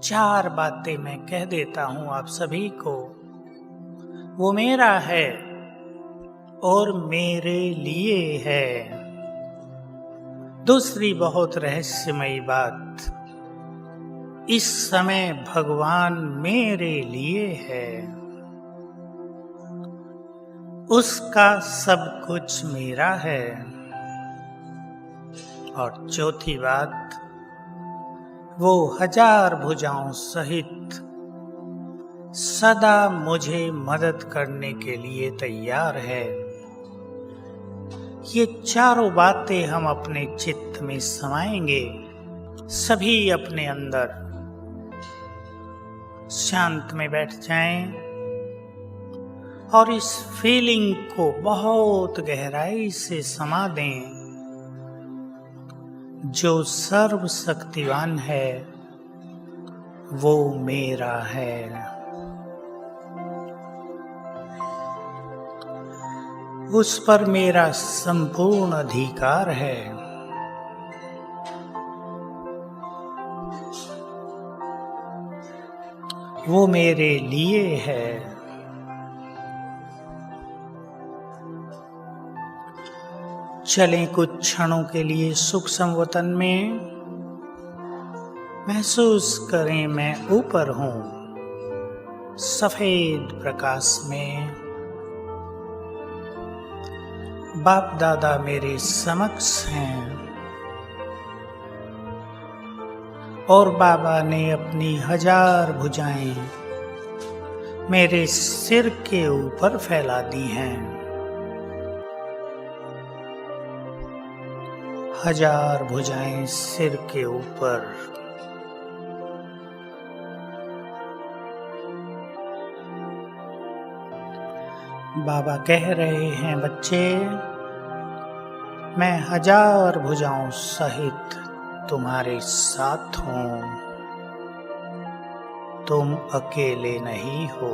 चार बातें मैं कह देता हूं आप सभी को, वो मेरा है और मेरे लिए है। दूसरी बहुत रहस्यमयी बात, इस समय भगवान मेरे लिए है, उसका सब कुछ मेरा है। और चौथी बात, वो 1000 भुजाओं सहित सदा मुझे मदद करने के लिए तैयार है। ये चारों बातें हम अपने चित्त में समाएंगे, सभी अपने अंदर शांत में बैठ जाएं और इस फीलिंग को बहुत गहराई से समा दें। जो सर्वशक्तिवान है वो मेरा है। उस पर मेरा संपूर्ण अधिकार है। वो मेरे लिए है। चलें कुछ क्षणों के लिए सुख संवतन में। महसूस करें मैं ऊपर हूं, सफेद प्रकाश में। बाप दादा मेरे समक्ष हैं और बाबा ने अपनी 1000 भुजाएं मेरे सिर के ऊपर फैला दी हैं। 1000 भुजाएं सिर के ऊपर। बाबा कह रहे हैं, बच्चे मैं 1000 भुजाओं सहित तुम्हारे साथ हूं, तुम अकेले नहीं हो।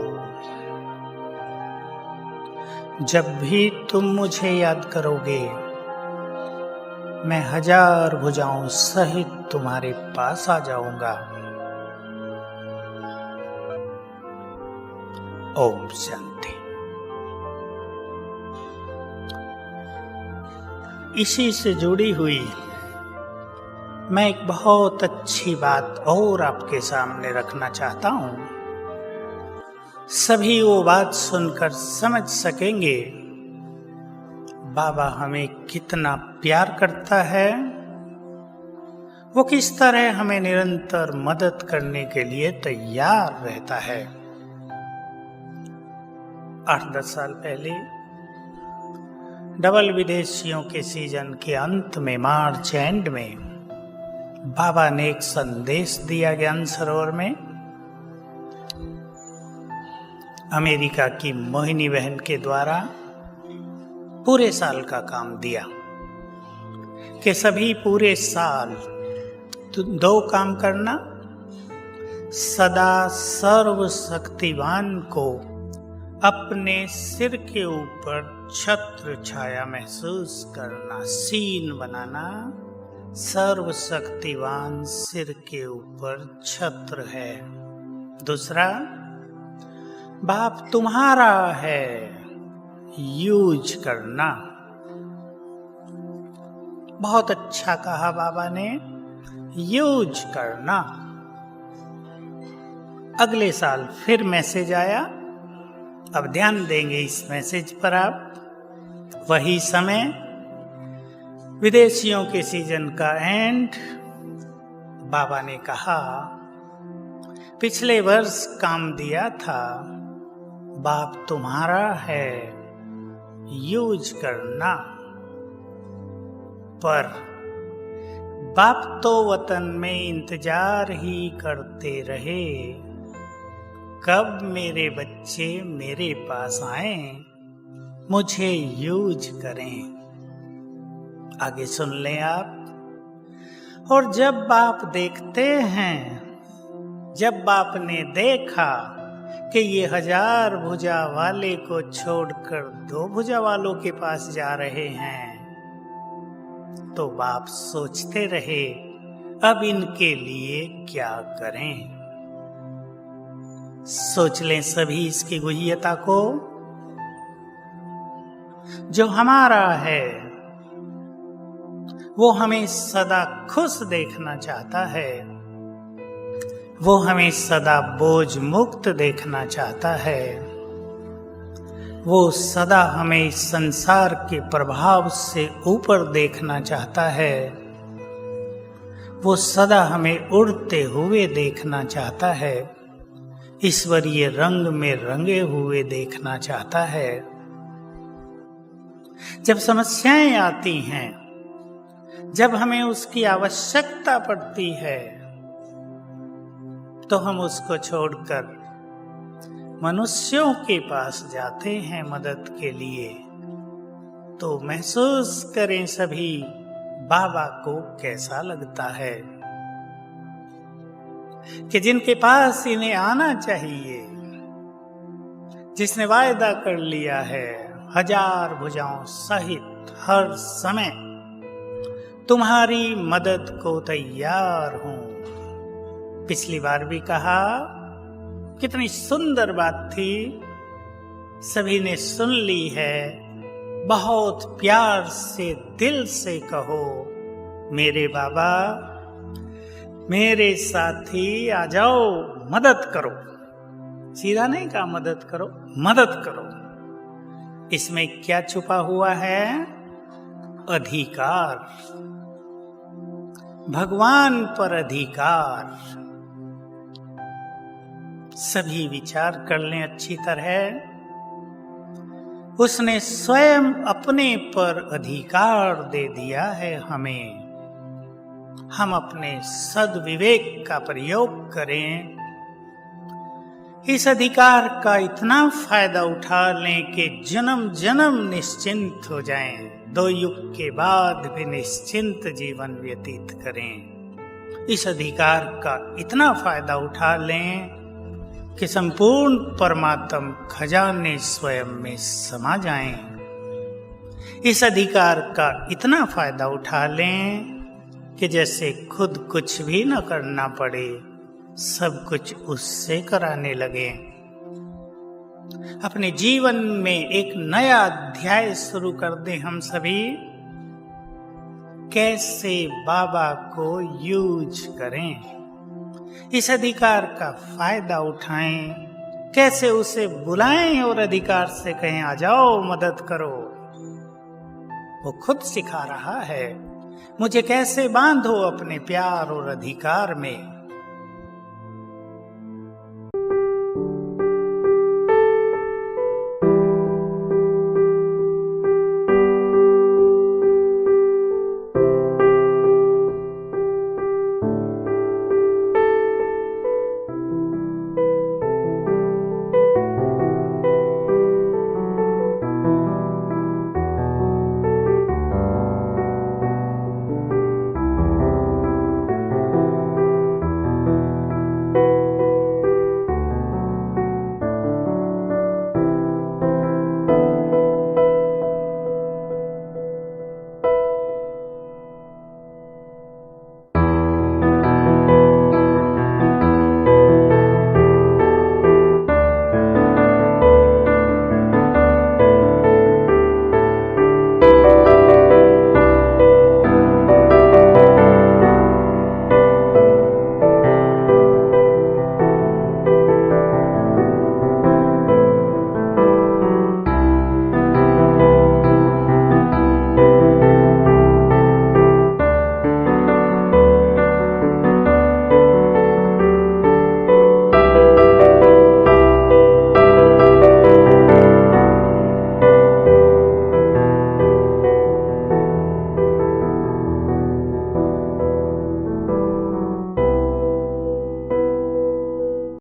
जब भी तुम मुझे याद करोगे, मैं 1000 भुजाओं सहित तुम्हारे पास आ जाऊंगा। ओम शांति। इसी से जुड़ी हुई मैं एक बहुत अच्छी बात और आपके सामने रखना चाहता हूं। सभी वो बात सुनकर समझ सकेंगे बाबा हमें कितना प्यार करता है, वो किस तरह हमें निरंतर मदद करने के लिए तैयार रहता है। 8-10 साल पहले डबल विदेशियों के सीजन के अंत में मार्च एंड में बाबा ने एक संदेश दिया ज्ञान सरोवर में। अमेरिका की मोहिनी बहन के द्वारा पूरे साल का काम दिया कि सभी पूरे साल 2 काम करना। सदा सर्वशक्तिवान को अपने सिर के ऊपर छत्र छाया महसूस करना, सीन बनाना। सर्वशक्तिवान सिर के ऊपर छत्र है। दूसरा, बाप तुम्हारा है, यूज करना। बहुत अच्छा कहा बाबा ने, यूज करना। अगले साल फिर मैसेज आया, अब ध्यान देंगे इस मैसेज पर आप। वही समय, विदेशियों के सीजन का एंड। बाबा ने कहा पिछले वर्ष काम दिया था, बाप तुम्हारा है, यूज करना। पर बाप तो वतन में इंतजार ही करते रहे, कब मेरे बच्चे मेरे पास आए, मुझे यूज करें। आगे सुन लें आप। और जब बाप देखते हैं, जब बाप ने देखा कि ये 1000 भुजा वाले को छोड़कर 2 भुजा वालों के पास जा रहे हैं। तो बाप सोचते रहे अब इनके लिए क्या करें। सोच लें सभी इसकी गुह्यता को। जो हमारा है वो हमें सदा खुश देखना चाहता है, वो हमें सदा बोझ मुक्त देखना चाहता है, वो सदा हमें संसार के प्रभाव से ऊपर देखना चाहता है, वो सदा हमें उड़ते हुए देखना चाहता है, ईश्वरीय रंग में रंगे हुए देखना चाहता है। जब समस्याएं आती हैं, जब हमें उसकी आवश्यकता पड़ती है, तो हम उसको छोड़कर मनुष्यों के पास जाते हैं मदद के लिए। तो महसूस करें सभी बाबा को कैसा लगता है कि जिनके पास इन्हें आना चाहिए, जिसने वायदा कर लिया है 1000 भुजाओं सहित हर समय तुम्हारी मदद को तैयार हूं। पिछली बार भी कहा, कितनी सुंदर बात थी, सभी ने सुन ली है। बहुत प्यार से दिल से कहो, मेरे बाबा, मेरे साथी आ जाओ, मदद करो। सीधा नहीं कहा मदद करो, मदद करो। इसमें क्या छुपा हुआ है? अधिकार, भगवान पर अधिकार। सभी विचार कर लें अच्छी तरह। उसने स्वयं अपने पर अधिकार दे दिया है हमें। हम अपने सद्विवेक का प्रयोग करें, इस अधिकार का इतना फायदा उठा लें कि जन्म जन्म निश्चिंत हो जाएं, 2 युग के बाद भी निश्चिंत जीवन व्यतीत करें। इस अधिकार का इतना फायदा उठा लें कि संपूर्ण परमात्म खजाने स्वयं में समा जाएं। इस अधिकार का इतना फायदा उठा लें कि जैसे खुद कुछ भी न करना पड़े, सब कुछ उससे कराने लगे। अपने जीवन में एक नया अध्याय शुरू कर दें हम सभी। कैसे बाबा को यूज करें, इस अधिकार का फायदा उठाएं, कैसे उसे बुलाएं और अधिकार से कहें आ जाओ मदद करो। वो खुद सिखा रहा है मुझे कैसे बांधो अपने प्यार और अधिकार में।